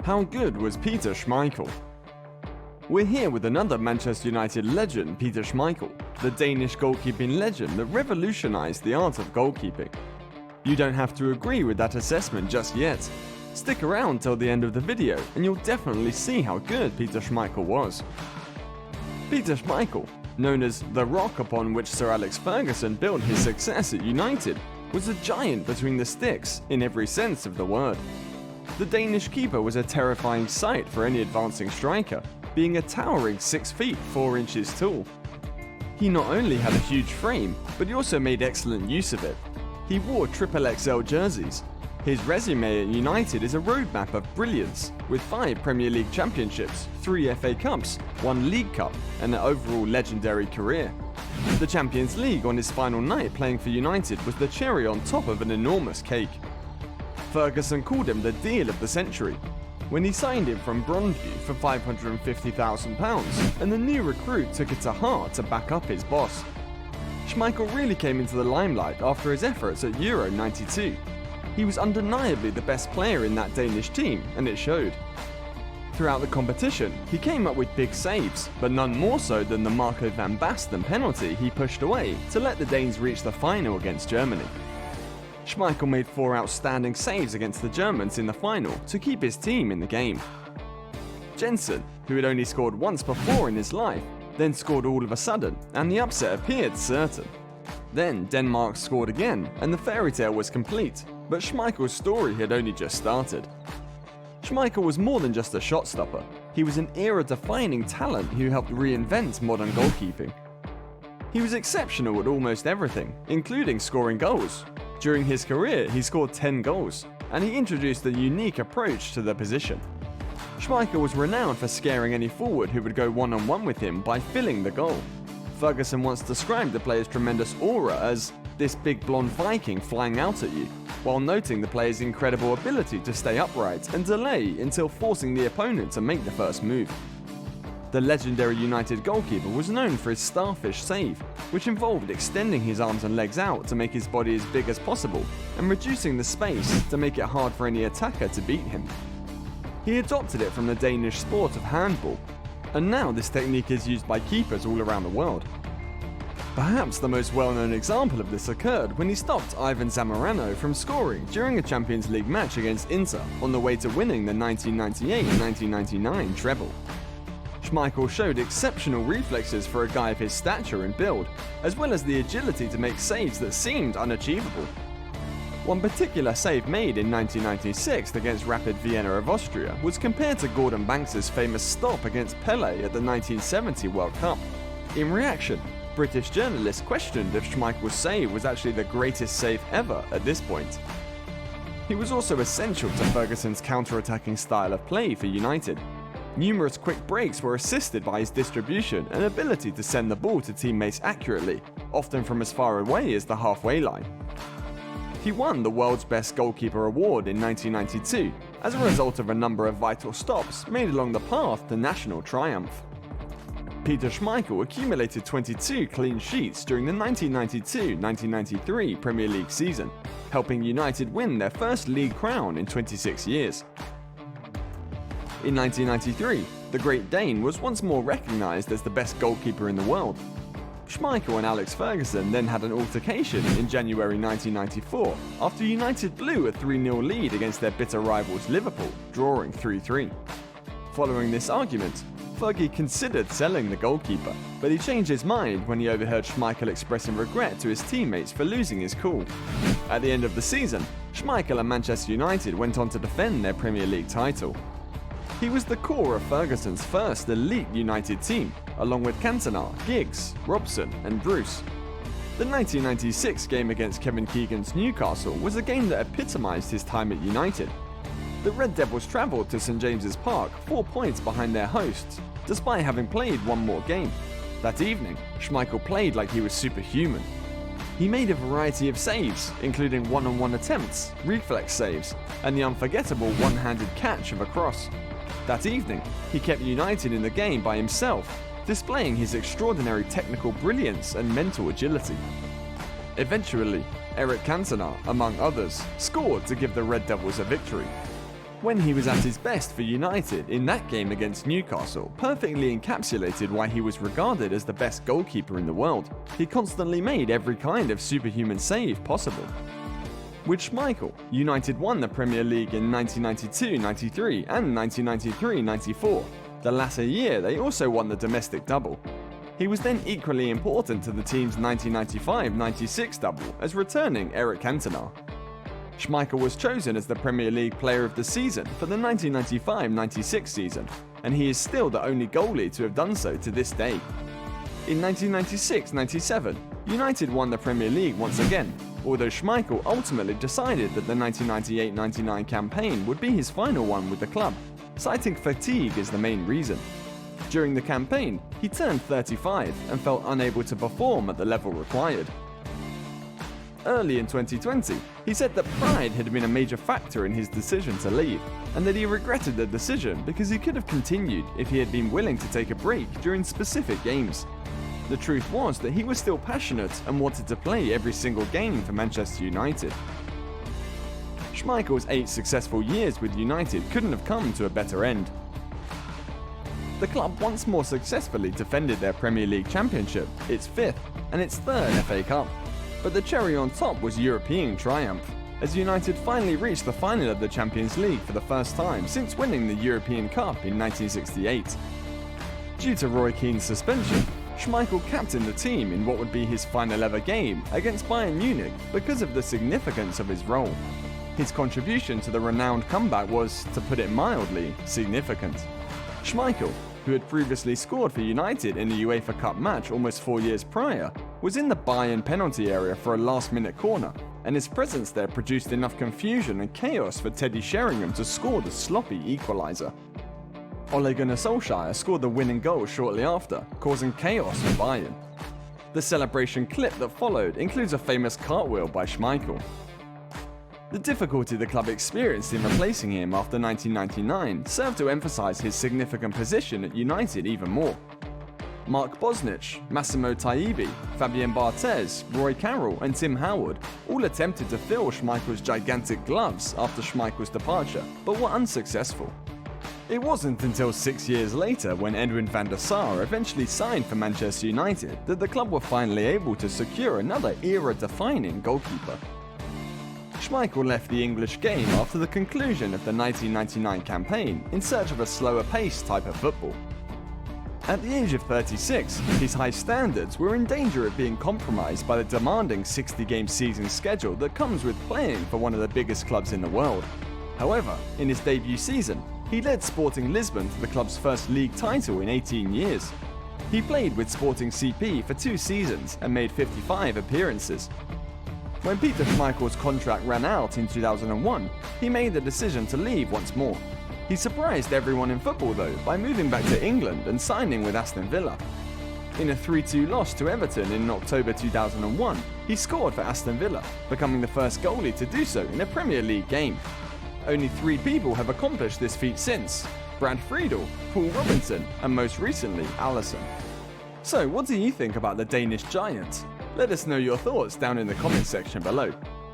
How good was Peter Schmeichel? We're here with another Manchester United legend, Peter Schmeichel, the Danish goalkeeping legend that revolutionized the art of goalkeeping. You don't have to agree with that assessment just yet. Stick around till the end of the video and you'll definitely see how good Peter Schmeichel was. Peter Schmeichel, known as the rock upon which Sir Alex Ferguson built his success at United, was a giant between the sticks in every sense of the word. The Danish keeper was a terrifying sight for any advancing striker, being a towering 6 feet 4 inches tall. He not only had a huge frame, but he also made excellent use of it. He wore XXXL jerseys. His resume at United is a roadmap of brilliance, with 5 Premier League championships, 3 FA Cups, 1 League Cup, and an overall legendary career. The Champions League on his final night playing for United was the cherry on top of an enormous cake. Ferguson called him the deal of the century, when he signed him from Brondby for £550,000, and the new recruit took it to heart to back up his boss. Schmeichel really came into the limelight after his efforts at Euro '92. He was undeniably the best player in that Danish team, and it showed. Throughout the competition, he came up with big saves, but none more so than the Marco van Basten penalty he pushed away to let the Danes reach the final against Germany. Schmeichel made 4 outstanding saves against the Germans in the final to keep his team in the game. Jensen, who had only scored once before in his life, then scored all of a sudden, and the upset appeared certain. Then Denmark scored again, and the fairy tale was complete, but Schmeichel's story had only just started. Schmeichel was more than just a shot stopper. He was an era-defining talent who helped reinvent modern goalkeeping. He was exceptional at almost everything, including scoring goals. During his career, he scored 10 goals, and he introduced a unique approach to the position. Schmeichel was renowned for scaring any forward who would go one-on-one with him by filling the goal. Ferguson once described the player's tremendous aura as this big blonde Viking flying out at you, while noting the player's incredible ability to stay upright and delay until forcing the opponent to make the first move. The legendary United goalkeeper was known for his starfish save, which involved extending his arms and legs out to make his body as big as possible and reducing the space to make it hard for any attacker to beat him. He adopted it from the Danish sport of handball, and now this technique is used by keepers all around the world. Perhaps the most well-known example of this occurred when he stopped Ivan Zamorano from scoring during a Champions League match against Inter on the way to winning the 1998-1999 treble. Schmeichel showed exceptional reflexes for a guy of his stature and build, as well as the agility to make saves that seemed unachievable. One particular save made in 1996 against Rapid Vienna of Austria was compared to Gordon Banks' famous stop against Pelé at the 1970 World Cup. In reaction, British journalists questioned if Schmeichel's save was actually the greatest save ever at this point. He was also essential to Ferguson's counter-attacking style of play for United. Numerous quick breaks were assisted by his distribution and ability to send the ball to teammates accurately, often from as far away as the halfway line. He won the World's Best Goalkeeper award in 1992 as a result of a number of vital stops made along the path to national triumph. Peter Schmeichel accumulated 22 clean sheets during the 1992-1993 Premier League season, helping United win their first league crown in 26 years. In 1993, the Great Dane was once more recognised as the best goalkeeper in the world. Schmeichel and Alex Ferguson then had an altercation in January 1994 after United blew a 3-0 lead against their bitter rivals Liverpool, drawing 3-3. Following this argument, Fergie considered selling the goalkeeper, but he changed his mind when he overheard Schmeichel expressing regret to his teammates for losing his cool. At the end of the season, Schmeichel and Manchester United went on to defend their Premier League title. He was the core of Ferguson's first elite United team, along with Cantona, Giggs, Robson and Bruce. The 1996 game against Kevin Keegan's Newcastle was a game that epitomised his time at United. The Red Devils travelled to St James's Park 4 points behind their hosts, despite having played one more game. That evening, Schmeichel played like he was superhuman. He made a variety of saves, including one-on-one attempts, reflex saves, and the unforgettable one-handed catch of a cross. That evening, he kept United in the game by himself, displaying his extraordinary technical brilliance and mental agility. Eventually, Eric Cantona, among others, scored to give the Red Devils a victory. When he was at his best for United in that game against Newcastle perfectly encapsulated why he was regarded as the best goalkeeper in the world. He constantly made every kind of superhuman save possible. With Schmeichel, United won the Premier League in 1992-93 and 1993-94. The latter year they also won the domestic double. He was then equally important to the team's 1995-96 double as returning Eric Cantona. Schmeichel was chosen as the Premier League Player of the Season for the 1995-96 season, and he is still the only goalie to have done so to this day. In 1996-97, United won the Premier League once again, although Schmeichel ultimately decided that the 1998-99 campaign would be his final one with the club, citing fatigue as the main reason. During the campaign, he turned 35 and felt unable to perform at the level required. Early in 2020, he said that pride had been a major factor in his decision to leave, and that he regretted the decision because he could have continued if he had been willing to take a break during specific games. The truth was that he was still passionate and wanted to play every single game for Manchester United. Schmeichel's 8 successful years with United couldn't have come to a better end. The club once more successfully defended their Premier League championship, its 5th, and its 3rd FA Cup. But the cherry on top was European triumph, as United finally reached the final of the Champions League for the first time since winning the European Cup in 1968. Due to Roy Keane's suspension, Schmeichel captained the team in what would be his final ever game against Bayern Munich because of the significance of his role. His contribution to the renowned comeback was, to put it mildly, significant. Schmeichel, who had previously scored for United in the UEFA Cup match almost 4 years prior, was in the Bayern penalty area for a last-minute corner, and his presence there produced enough confusion and chaos for Teddy Sheringham to score the sloppy equaliser. Ole Gunnar Solskjaer scored the winning goal shortly after, causing chaos for Bayern. The celebration clip that followed includes a famous cartwheel by Schmeichel. The difficulty the club experienced in replacing him after 1999 served to emphasise his significant position at United even more. Mark Bosnich, Massimo Taibbi, Fabien Barthez, Roy Carroll and Tim Howard all attempted to fill Schmeichel's gigantic gloves after Schmeichel's departure, but were unsuccessful. It wasn't until 6 years later, when Edwin van der Sar eventually signed for Manchester United, that the club were finally able to secure another era-defining goalkeeper. Schmeichel left the English game after the conclusion of the 1999 campaign in search of a slower-paced type of football. At the age of 36, his high standards were in danger of being compromised by the demanding 60-game season schedule that comes with playing for one of the biggest clubs in the world. However, in his debut season, he led Sporting Lisbon to the club's first league title in 18 years. He played with Sporting CP for 2 seasons and made 55 appearances. When Peter Schmeichel's contract ran out in 2001, he made the decision to leave once more. He surprised everyone in football though by moving back to England and signing with Aston Villa. In a 3-2 loss to Everton in October 2001, he scored for Aston Villa, becoming the first goalie to do so in a Premier League game. Only 3 people have accomplished this feat since: Brad Friedel, Paul Robinson, and most recently, Alisson. So what do you think about the Danish giant? Let us know your thoughts down in the comment section below.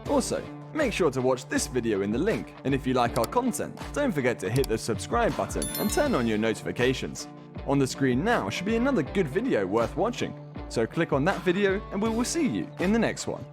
Also, make sure to watch this video in the link, and if you like our content, don't forget to hit the subscribe button and turn on your notifications. On the screen now should be another good video worth watching, so click on that video and we will see you in the next one.